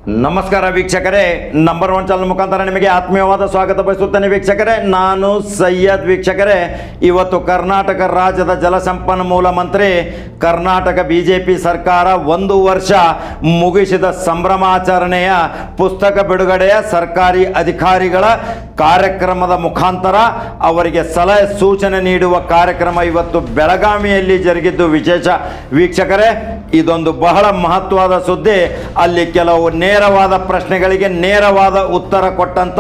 ನಮಸ್ಕಾರ ವೀಕ್ಷಕರೇ, number one channel ಮುಖಾಂತರ ನಿಮಗೆ ಆತ್ಮೀಯವಾದ ಸ್ವಾಗತ ಬಯಸುತ್ತೇನೆ ವೀಕ್ಷಕರೇ. ನಾನು ಸೈಯದ್. ವೀಕ್ಷಕರೇ, ಇವತ್ತು ಕರ್ನಾಟಕ ರಾಜ್ಯದ ಜಲಸಂಪನ್ಮೂಲ ಮಂತ್ರಿ, ಕರ್ನಾಟಕ ಬಿಜೆಪಿ ಸರ್ಕಾರ 1 ವರ್ಷ ಮುಗಿಸಿದ ಸಂಭ್ರಮಾಚರಣೆಯ ಪುಸ್ತಕ ಬಿಡುಗಡೆಯ ಸರ್ಕಾರಿ ಅಧಿಕಾರಿಗಳ ಕಾರ್ಯಕ್ರಮದ ಮುಖಾಂತರ ಅವರಿಗೆ ಸಲಹೆ ಸೂಚನೆ ನೀಡುವ ಕಾರ್ಯಕ್ರಮ ಇವತ್ತು ಬೆಳಗಾವಿಯಲ್ಲಿ ಜರುಗಿದ್ದು ವಿಶೇಷ. ವೀಕ್ಷಕರೇ, ಇದೊಂದು ಬಹಳ ಮಹತ್ವದ ಸುದ್ದಿ. ಅಲ್ಲಿ ಕೆಲವು ನೇರವಾದ ಪ್ರಶ್ನೆಗಳಿಗೆ ನೇರವಾದ ಉತ್ತರ ಕೊಟ್ಟಂತ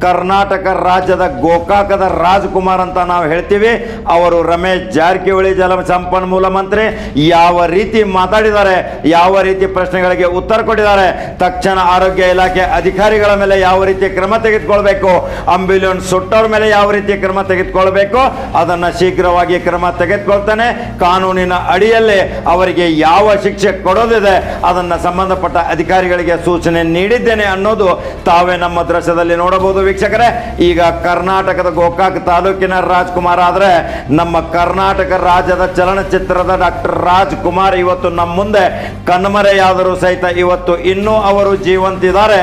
ಕರ್ನಾಟಕ ರಾಜ್ಯದ ಗೋಕಾಕದ ರಾಜ್ಕುಮಾರ್ ಅಂತ ನಾವು ಹೇಳ್ತೀವಿ, ಅವರು ರಮೇಶ್ ಜಾರಕಿಹೊಳಿ ಜಲಸಂಪನ್ಮೂಲ ಮಂತ್ರಿ ಯಾವ ರೀತಿ ಮಾತಾಡಿದ್ದಾರೆ, ಯಾವ ರೀತಿ ಪ್ರಶ್ನೆಗಳಿಗೆ ಉತ್ತರ ಕೊಟ್ಟಿದ್ದಾರೆ, ತಕ್ಷಣ ಆರೋಗ್ಯ ಇಲಾಖೆ ಅಧಿಕಾರಿಗಳ ಮೇಲೆ ಯಾವ ರೀತಿ ಕ್ರಮ ತೆಗೆದುಕೊಳ್ಬೇಕು, ಆಂಬ್ಯುಲೆನ್ಸ್ ಸುಟ್ಟವ್ರ ಮೇಲೆ ಯಾವ ರೀತಿ ಕ್ರಮ ತೆಗೆದುಕೊಳ್ಬೇಕು, ಅದನ್ನು ಶೀಘ್ರವಾಗಿ ಕ್ರಮ ತೆಗೆದುಕೊಳ್ತಾನೆ. ಕಾನೂನಿನ ಅಡಿಯಲ್ಲಿ ಅವರಿಗೆ ಯಾವ ಶಿಕ್ಷೆ ಕೊಡೋದಿದೆ ಅದನ್ನು ಸಂಬಂಧಪಟ್ಟ ಅಧಿಕಾರಿಗಳಿಗೆ ಸೂಚನೆ ನೀಡಿದ್ದೇನೆ ಅನ್ನೋದು ತಾವೇ ನಮ್ಮ ದೃಶ್ಯದಲ್ಲಿ ನೋಡಬಹುದು ವೀಕ್ಷಕರೇ. ಈಗ ಕರ್ನಾಟಕದ ಗೋಕಾಕ್ ತಾಲೂಕಿನ ರಾಜ್ಕುಮಾರ್ ಆದರೆ ನಮ್ಮ ಕರ್ನಾಟಕ ರಾಜ್ಯದ ಚಲನಚಿತ್ರದ ಡಾಕ್ಟರ್ ರಾಜ್ಕುಮಾರ್ ಇವತ್ತು ನಮ್ಮ ಮುಂದೆ ಕಣ್ಮರೆಯಾದರೂ ಸಹಿತ ಇವತ್ತು ಇನ್ನೂ ಅವರು ಜೀವಂತಿದ್ದಾರೆ.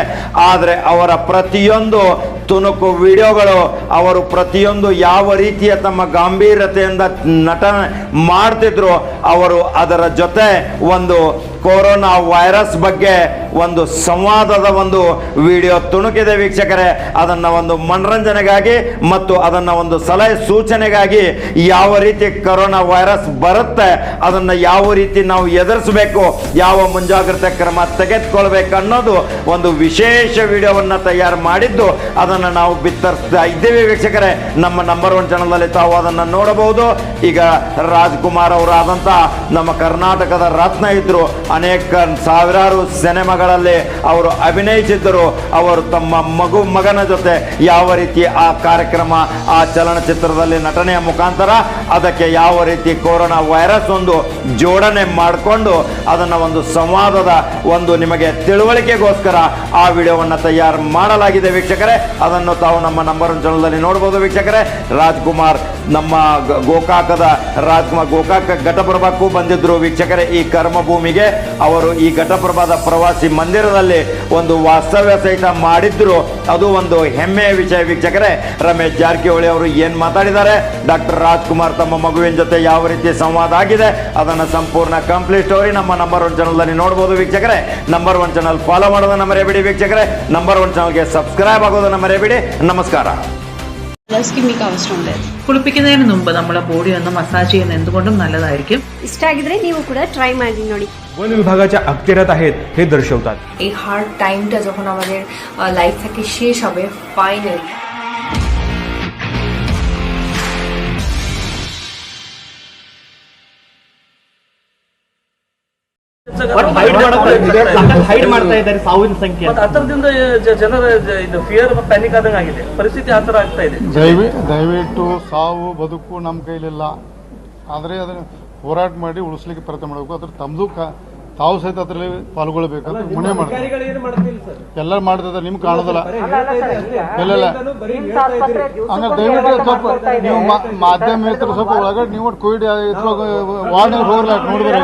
ಆದರೆ ಅವರ ಪ್ರತಿಯೊಂದು ತುಣುಕು ವಿಡಿಯೋಗಳು, ಅವರು ಪ್ರತಿಯೊಂದು ಯಾವ ರೀತಿಯ ತಮ್ಮ ಗಾಂಭೀರ್ಯತೆಯಿಂದ ನಟನೆ ಮಾಡ್ತಿದ್ರು, ಅವರು ಅದರ ಜೊತೆ ಒಂದು ಕೊರೋನಾ ವೈರಸ್ ಬಗ್ಗೆ ಒಂದು ಸಂವಾದದ ಒಂದು ವಿಡಿಯೋ ತುಣುಕಿದೆ ವೀಕ್ಷಕರೇ. ಅದನ್ನು ಒಂದು ಮನರಂಜನೆಗಾಗಿ ಮತ್ತು ಅದನ್ನು ಒಂದು ಸಲಹೆ ಸೂಚನೆಗಾಗಿ, ಯಾವ ರೀತಿ ಕೊರೋನಾ ವೈರಸ್ ಬರುತ್ತೆ ಅದನ್ನು ಯಾವ ರೀತಿ ನಾವು ಎದುರಿಸಬೇಕು, ಯಾವ ಮುಂಜಾಗ್ರತೆ ಕ್ರಮ ತೆಗೆದುಕೊಳ್ಬೇಕು ಅನ್ನೋದು ಒಂದು ವಿಶೇಷ ವಿಡಿಯೋವನ್ನು ತಯಾರು ಮಾಡಿದ್ದು ಅದನ್ನು ನಾವು ಬಿತ್ತರಿಸ್ತಾ ಇದ್ದೇವೆ ವೀಕ್ಷಕರೇ. ನಮ್ಮ ನಂಬರ್ ಒನ್ ಚಾನಲ್ನಲ್ಲಿ ತಾವು ಅದನ್ನು ನೋಡಬಹುದು. ಈಗ ರಾಜ್ಕುಮಾರ್ ಅವರಾದಂಥ ನಮ್ಮ ಕರ್ನಾಟಕದ ರತ್ನ ಇದ್ರು, ಅನೇಕ ಸಾವಿರಾರು ಸಿನಿಮಾಗಳಲ್ಲಿ ಅವರು ಅಭಿನಯಿಸಿದ್ದರು. ಅವರು ತಮ್ಮ ಮಗನ ಜೊತೆ ಯಾವ ರೀತಿ ಆ ಕಾರ್ಯಕ್ರಮ, ಆ ಚಲನಚಿತ್ರದಲ್ಲಿ ನಟನೆಯ ಮುಖಾಂತರ ಅದಕ್ಕೆ ಯಾವ ರೀತಿ ಕೊರೋನಾ ವೈರಸ್ ಒಂದು ಜೋಡಣೆ ಮಾಡಿಕೊಂಡು ಅದನ್ನು ಒಂದು ಸಂವಾದದ ಒಂದು ನಿಮಗೆ ತಿಳುವಳಿಕೆಗೋಸ್ಕರ ಆ ವಿಡಿಯೋವನ್ನು ತಯಾರು ಮಾಡಲಾಗಿದೆ ವೀಕ್ಷಕರೇ. ಅದನ್ನು ತಾವು ನಮ್ಮ ನಂಬರ್ ಒನ್ ಚಾನಲ್ನಲ್ಲಿ ನೋಡಬಹುದು ವೀಕ್ಷಕರೇ. ರಾಜ್ಕುಮಾರ್ ನಮ್ಮ ಗೋಕಾಕದ ಗೋಕಾಕ ಘಟಪ್ರಭಾಕ್ಕೂ ಬಂದಿದ್ರು ವೀಕ್ಷಕರೇ. ಈ ಕರ್ಮಭೂಮಿಗೆ ಅವರು ಈ ಘಟಪ್ರಭಾದ ಪ್ರವಾಸಿ ಮಂದಿರದಲ್ಲಿ ಒಂದು ವಾಸ್ತವ್ಯ ಸಹಿತ ಮಾಡಿದ್ರು. ಅದು ಒಂದು ಹೆಮ್ಮೆಯ ವಿಷಯ ವೀಕ್ಷಕರೇ. ರಮೇಶ್ ಜಾರಕಿಹೊಳಿ ಅವರು ಏನು ಮಾತಾಡಿದ್ದಾರೆ, ಡಾಕ್ಟರ್ ರಾಜ್ಕುಮಾರ್ ತಮ್ಮ ಮಗುವಿನ ಜೊತೆ ಯಾವ ರೀತಿ ಸಂವಾದ ಆಗಿದೆ, ಅದನ್ನು ಸಂಪೂರ್ಣ ಕಂಪ್ಲೀಟ್ ಸ್ಟೋರಿ ನಮ್ಮ ನಂಬರ್ ಒನ್ ಚಾನಲ್ನಲ್ಲಿ ನೋಡಬಹುದು ವೀಕ್ಷಕರೇ. ನಂಬರ್ ಒನ್ ಚಾನಲ್ ಫಾಲೋ ಮಾಡೋದನ್ನ ಮರೆಯಬೇಡಿ ವೀಕ್ಷಕರೇ. ನಂಬರ್ ಒನ್ ಚಾನಲ್ಗೆ ಸಬ್ಸ್ಕ್ರೈಬ್ ಆಗೋದನ್ನ മരേബിടി. നമസ്കാര. കുളിപ്പിക്കുന്നതിന് മുമ്പ് നമ്മുടെ ബോഡി ഒന്ന് മസാജ് ചെയ്യുന്നത് എന്തുകൊണ്ടും നല്ലതായിരിക്കും. ഇഷ്ടാಗಿದ್ರೆ ನೀವು ಕೂಡ ಟ್ರೈ ಮಾಡಿ ನೋಡಿ. वन विभागाच्या अखत्यारात आहेत हे दर्शवतात. এই হার্ড টাইমটা যখন আমাদের লাইফ থেকে শেষ হবে ফাইনালি, ಹೈಡ್ ಮಾಡ್ತಾ ಇದ್ದಾರೆ ಸಾವಿನ ಸಂಖ್ಯೆ. ಹತ್ತರದಿಂದ ಜನರ ಇದು ಫಿಯರ್ ಪ್ಯಾನಿಕ್ ಆದಂಗೆ ಆಗಿದೆ. ಪರಿಸ್ಥಿತಿ ಆ ಥರ ಆಗ್ತಾ ಇದೆ. ದಯವಿಟ್ಟು ಸಾವು ಬದುಕು ನಮ್ಮ ಕೈಲಿಲ್ಲ, ಆದರೆ ಅದನ್ನು ಹೋರಾಟ ಮಾಡಿ ಉಳಿಸ್ಲಿಕ್ಕೆ ಪ್ರಯತ್ನ ಮಾಡಬೇಕು. ಅದ್ರ ತಮ್ಮದು ತಾವು ಸಹಿತ ಅದರಲ್ಲಿ ಪಾಲ್ಗೊಳ್ಬೇಕಂತ ಮನೆ ಮಾಡ್ತಾರೆ. ಎಲ್ಲರೂ ಮಾಡ್ತಿದ್ದಾರೆ, ನಿಮ್ಗೆ ಕಾಣೋದಿಲ್ಲ. ಇಲ್ಲ ಹಂಗ ದಯವಿಟ್ಟು ಸ್ವಲ್ಪ ನೀವು ಮಾಧ್ಯಮ ಮಿತ್ರರು ಸ್ವಲ್ಪ ಒಳಗಡೆ ನೀವು ಕೋವಿಡ್ ವಾರ್ಡ್ನಲ್ಲಿ ಹೋಗ್ಲ ನೋಡಿದ್ರೆ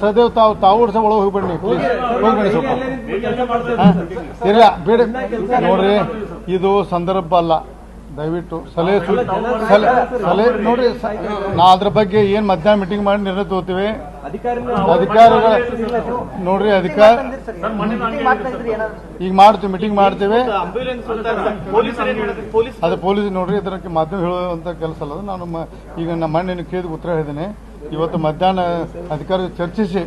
ಸದೇವ್ ತಾವು ಸಹ ಒಳಗೆ ಹೋಗ್ಬೇಡಿ, ಪ್ಲೀಸ್ ಹೋಗ್ಬೇಡಿ ಸ್ವಲ್ಪ. ಇಲ್ಲ ಬೇಡ ನೋಡ್ರಿ, ಇದು ಸಂದರ್ಭ ಅಲ್ಲ. ದಯವಿಟ್ಟು ಸಲಹೆ ನೋಡ್ರಿ. ನಾ ಅದ್ರ ಬಗ್ಗೆ ಏನ್ ಮಧ್ಯಾಹ್ನ ಮೀಟಿಂಗ್ ಮಾಡಿ ನಿರ್ಣಯ ತಗೋತೀವಿ. ಅಧಿಕಾರಿಗಳ ನೋಡ್ರಿ, ಈಗ ಮಾಡ್ತೀವಿ, ಮೀಟಿಂಗ್ ಮಾಡ್ತೇವೆ. ಅದು ಪೊಲೀಸ್ ನೋಡ್ರಿ, ಇದಕ್ಕೆ ಮಾಧ್ಯಮ ಹೇಳುವಂತ ಕೆಲಸ ಅಲ್ಲ. ನಾನು ಈಗ ನಮ್ಮ ಮಣ್ಣನ್ನು ಕೇಳಿದ ಉತ್ತರ ಹೇಳಿದ್ದೇನೆ. ಇವತ್ತು ಮಧ್ಯಾಹ್ನ ಅಧಿಕಾರಿ ಚರ್ಚಿಸಿ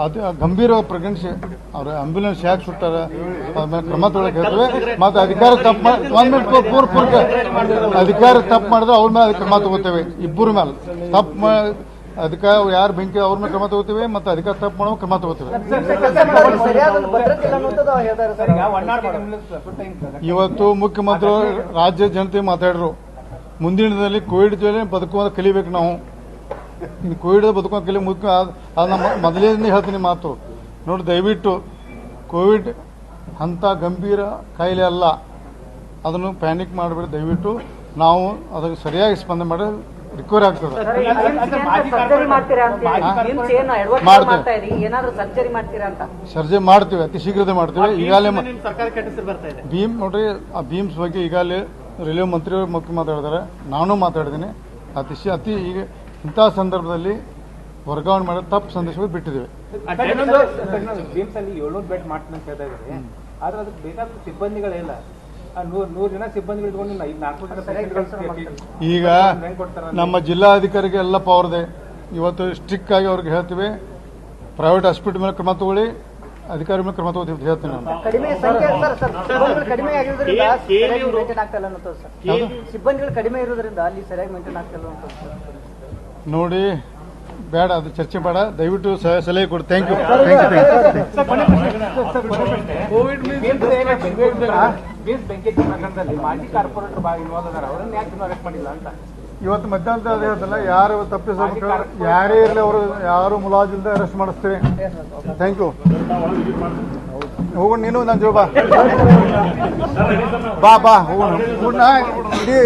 ಅದು ಗಂಭೀರವಾಗಿ ಪ್ರಕಟಿಸಿ ಅವ್ರ ಆಂಬ್ಯುಲೆನ್ಸ್ ಯಾಕೆ ಸುಟ್ಟಾರ ಅದ್ಮೇಲೆ ಕ್ರಮ ತೊಗೊಳಕ್ಕೆ ಹೇಳ್ತೇವೆ. ಮತ್ತು ಅಧಿಕಾರ ತಪ್ಪು ಮಾಡಿದ್ರೆ ಅವ್ರ ಮೇಲೆ ಕ್ರಮ ತಗೋತೇವೆ. ಇಬ್ಬರ ಮೇಲೆ ತಪ್ಪು ಅಧಿಕಾರ ಯಾರು ಬೆಂಕಿ ಅವ್ರ ಮೇಲೆ ಕ್ರಮ ತಗೋತೇವೆ ಮತ್ತು ಅಧಿಕಾರ ತಪ್ಪು ಮಾಡೋ ಕ್ರಮ ತಗೋತೇವೆ. ಇವತ್ತು ಮುಖ್ಯಮಂತ್ರಿ ರಾಜ್ಯ ಜನತೆ ಮಾತಾಡಿದ್ರು, ಮುಂದಿನ ದಿನದಲ್ಲಿ ಕೋವಿಡ್ ಜೊತೆ ಬದುಕುವಂತ ಕಲಿಬೇಕು ನಾವು. ಇನ್ನು ಕೋವಿಡ್ ಬದುಕೋಕೆ ಕಲಿ ಮುಖ್ಯ. ಅದನ್ನ ಮೊದಲೇ ಹೇಳ್ತೀನಿ ಮಾತು ನೋಡಿ. ದಯವಿಟ್ಟು ಕೋವಿಡ್ ಅಂಥ ಗಂಭೀರ ಕಾಯಿಲೆ ಅಲ್ಲ, ಅದನ್ನು ಪ್ಯಾನಿಕ್ ಮಾಡಬೇಡಿ. ದಯವಿಟ್ಟು ನಾವು ಅದಕ್ಕೆ ಸರಿಯಾಗಿ ಸ್ಪಂದನೆ ಮಾಡಿ ರಿಕವರಿ ಆಗ್ತದೆ. ಸರ್ಜರಿ ಮಾಡ್ತೀವಿ, ಅತಿ ಶೀಘ್ರದೇ ಮಾಡ್ತೀವಿ. ಈಗಾಗಲೇ ಭೀಮ್ ನೋಡ್ರಿ, ಆ ಭೀಮ್ಸ್ ಬಗ್ಗೆ ಈಗಾಗಲೇ ರೈಲ್ವೆ ಮಂತ್ರಿಯವರು ಮಾತಾಡಿದ್ದಾರೆ, ನಾನು ಮಾತಾಡಿದ್ದೀನಿ. ಅತಿ ಈಗ ಇಂಥ ಸಂದರ್ಭದಲ್ಲಿ ವರ್ಗಾವಣೆ ಮಾಡೋ ತಪ್ಪು ಸಂದೇಶಗಳು ಬಿಟ್ಟಿದ್ದೇವೆ. ಭೀಮ್ಸ್ ಅಲ್ಲಿ 700 ಬೆಡ್ ಮಾಡ್ತೀನಿ ಅಂತ ಹೇಳ್ತಾ ಇದ್ದಾರೆ, ಆದ್ರೆ ಅದಕ್ಕೆ ಬೇಕಾದ ಸಿಬ್ಬಂದಿಗಳಿಲ್ಲ. 100 ಜನ ಸಿಬ್ಬಂದಿಗಳು ಇಟ್ಕೊಂಡು 400 ಈಗ ನಮ್ಮ ಜಿಲ್ಲಾಧಿಕಾರಿಗೆ ಎಲ್ಲ ಪವರ್ ಇದೆ. ಇವತ್ತು ಸ್ಟ್ರಿಕ್ಟ್ ಆಗಿ ಅವ್ರಿಗೆ ಹೇಳ್ತೀವಿ, ಪ್ರೈವೇಟ್ ಹಾಸ್ಪಿಟಲ್ ಮೇಲೆ ಕ್ರಮ ತಗೊಳ್ಳಿ, ಅಧಿಕಾರಿ ಮೇಲೆ ಕ್ರಮ ತಗೋತೀವಿ ಅಂತ ಹೇಳ್ತೀನಿ ನಾನು. ಸಿಬ್ಬಂದಿಗಳು ಕಡಿಮೆ ಇರೋದ್ರಿಂದ ಅಲ್ಲಿ ಸರಿಯಾಗಿ ಮೇಂಟೈನ್ ಆಗ್ತಿಲ್ಲ ನೋಡಿ, ಬೇಡ ಅದು ಚರ್ಚೆ ಬೇಡ, ದಯವಿಟ್ಟು ಸಲಹೆ ಕೊಡಿ. Thank you. ಮಾಜಿ ಕಾರ್ಪೊರೇಟರ್ ಭಾಗ ಇನ್ವಾಲ್ವ್ ಅದಾರ, ಅವರನ್ನ ಯಾಕೆ ಅರೆಸ್ಟ್ ಮಾಡಿಲ್ಲ ಅಂತ ಇವತ್ತು ಮಧ್ಯಾಹ್ನ ಅದೇ ಹೇಳ್ತಲ್ಲ, ಯಾರು ತಪ್ಪಿಸ ಯಾರೇ ಇರಲಿ ಅವರು ಯಾರು ಮುಲಾಜಿಲ್ದ ಅರೆಸ್ಟ್ ಮಾಡಿಸ್ತೀವಿ. Thank you. ಹೋಗೋಣ, ನೀನು ನನ್ನ ಜೀವ ಬಾ ಹೋಗೋಣ.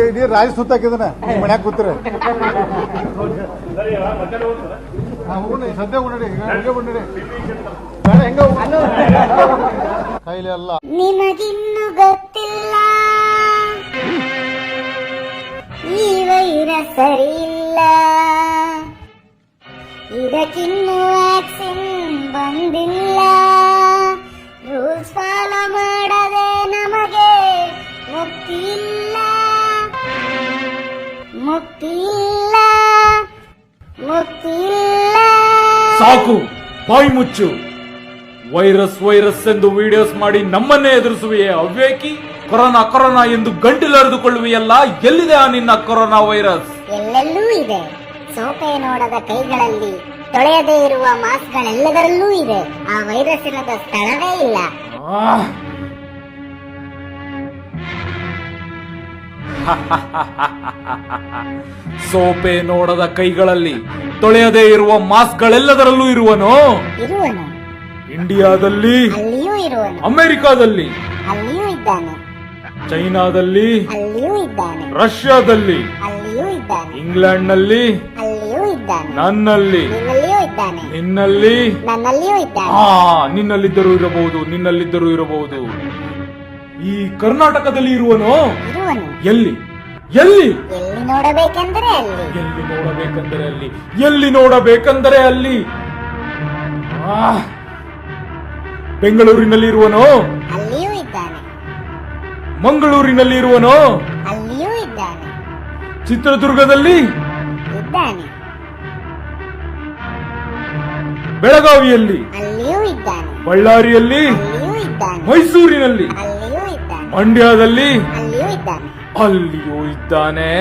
ಇಡೀ ರಾಜ ಸುತ್ತಾಕಿದ್ದಾನೆ, ನೀವು ಮನ್ಯಾಗ ಕೂತೀರ. ಹೋಗೋಣ, ಸದ್ಯ ಹೋಗಿ ಬೇಡ, ಹೆಂಗ ಕೈಲಿ ಅಲ್ಲ. ನಿಮಗಿನ್ನು ಗೊತ್ತಿಲ್ಲ ಈ ವೈರಸ್ ಸರಿ ಇಲ್ಲ, ಇದಕ್ಕಿನ್ನು ವ್ಯಾಕ್ಸಿನ್ ಬಂದಿಲ್ಲ. ರೂಲ್ಸ್ ಫಾಲೋ ಮಾಡದೆ ನಮಗೆ ಮುಕ್ತಿ ಇಲ್ಲ, ಮುಕ್ತಿ ಇಲ್ಲ, ಮುಕ್ತಿ ಇಲ್ಲ. ಸಾಕು, ಬಾಯಿ ಮುಚ್ಚು. ವೈರಸ್ ಎಂದು ವಿಡಿಯೋಸ್ ಮಾಡಿ ನಮ್ಮನ್ನೇ ಎದುರಿಸುವೆಯೇ ಅವ್ವೇಕಿ? ಕೊರೋನಾ ಎಂದು ಗಂಟಿಲರಿದುಕೊಳ್ಳುವೆಯಲ್ಲ, ಎಲ್ಲಿದೆ ಆ ನಿನ್ನ ಕೊರೋನಾ ವೈರಸ್? ಎಲ್ಲೆಲ್ಲೂ ಇದೆ. ಸೋಪೆ ನೋಡದ ಕೈಗಳಲ್ಲಿ, ತೊಳೆಯದೇ ಇರುವ ಮಾಸ್ಕ್ಗಳೆಲ್ಲದರಲ್ಲೂ ಇದೆ. ಆ ವೈರಸ್ ಇರದ ಸ್ಥಳವೇ ಇಲ್ಲ. ಸೋಪೆ ನೋಡದ ಕೈಗಳಲ್ಲಿ, ತೊಳೆಯದೇ ಇರುವ ಮಾಸ್ಕ್ಗಳೆಲ್ಲದರಲ್ಲೂ ಇರುವನು. ಇಂಡಿಯಾದಲ್ಲಿ, ಅಲ್ಲಿಯೂ ಇರುವನು. ಅಮೆರಿಕಾದಲ್ಲಿ, ಅಲ್ಲಿಯೂ ಇದ್ದಾನೆ. ಚೈನಾದಲ್ಲಿ, ಅಲ್ಲಿಯೂ ಇದ್ದಾನೆ. ರಷ್ಯಾದಲ್ಲಿ, ಅಲ್ಲಿಯೂ ಇದ್ದಾನೆ. ಇಂಗ್ಲೆಂಡ್ ನಲ್ಲಿ, ಅಲ್ಲಿಯೂ ಇದ್ದಾನೆ. ನನ್ನಲ್ಲಿ, ನಿನ್ನಲ್ಲಿಯೂ ಇದ್ದಾನೆ. ನಿನ್ನಲ್ಲಿ, ನನ್ನಲ್ಲಿಯೂ ಇದ್ದಾನೆ. ನಿನ್ನಲ್ಲಿದ್ದರೂ ಇರಬಹುದು. ಈ ಕರ್ನಾಟಕದಲ್ಲಿ ಇರುವನು. ಎಲ್ಲಿ ಎಲ್ಲಿ ಎಲ್ಲಿ ನೋಡಬೇಕೆಂದರೆ ಅಲ್ಲಿ, ಎಲ್ಲಿ ನೋಡಬೇಕೆಂದರೆ ಅಲ್ಲಿ. ಬೆಂಗಳೂರಿನಲ್ಲಿ ಇರುವನು. ಅಲ್ಲಿಯೂ ಇದ್ದಾನೆ. ಮಂಗಳೂರಿನಲ್ಲಿ ಇರುವನು. ಅಲ್ಲಿಯೂ ಇದ್ದಾನೆ. ಚಿತ್ರದುರ್ಗದಲ್ಲಿ ಇದ್ದಾನೆ. ಬೆಳಗಾವಿಯಲ್ಲಿ, ಅಲ್ಲಿಯೂ ಇದ್ದಾನೆ. ಬಳ್ಳಾರಿಯಲ್ಲಿ, ಅಲ್ಲಿಯೂ ಇದ್ದಾನೆ. ಮೈಸೂರಿನಲ್ಲಿ, ಅಲ್ಲಿಯೂ ಇದ್ದಾನೆ. ಮಂಡ್ಯದಲ್ಲಿ, ಅಲ್ಲಿಯೂ ಇದ್ದಾನೆ. ಅಲ್ಲಿಯೂ ಇದ್ದಾನೆ.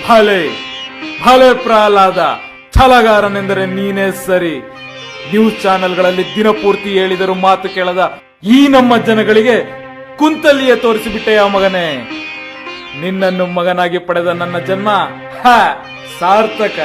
ಭಲೆ ಭಲೆ ಪ್ರಹ್ಲಾದ, ಛಲಗಾರನೆಂದರೆ ನೀನೇ ಸರಿ. ನ್ಯೂಸ್ ಚಾನೆಲ್ಗಳಲ್ಲಿ ದಿನಪೂರ್ತಿ ಹೇಳಿದರೂ ಮಾತು ಕೇಳದ ಈ ನಮ್ಮ ಜನಗಳಿಗೆ ಕುಂತಲ್ಲಿಯೇ ತೋರಿಸಿಬಿಟ್ಟೆಯ ಮಗನೇ. ನಿನ್ನನ್ನು ಮಗನಾಗಿ ಪಡೆದ ನನ್ನ ಜನ್ಮ ಸಾರ್ಥಕ.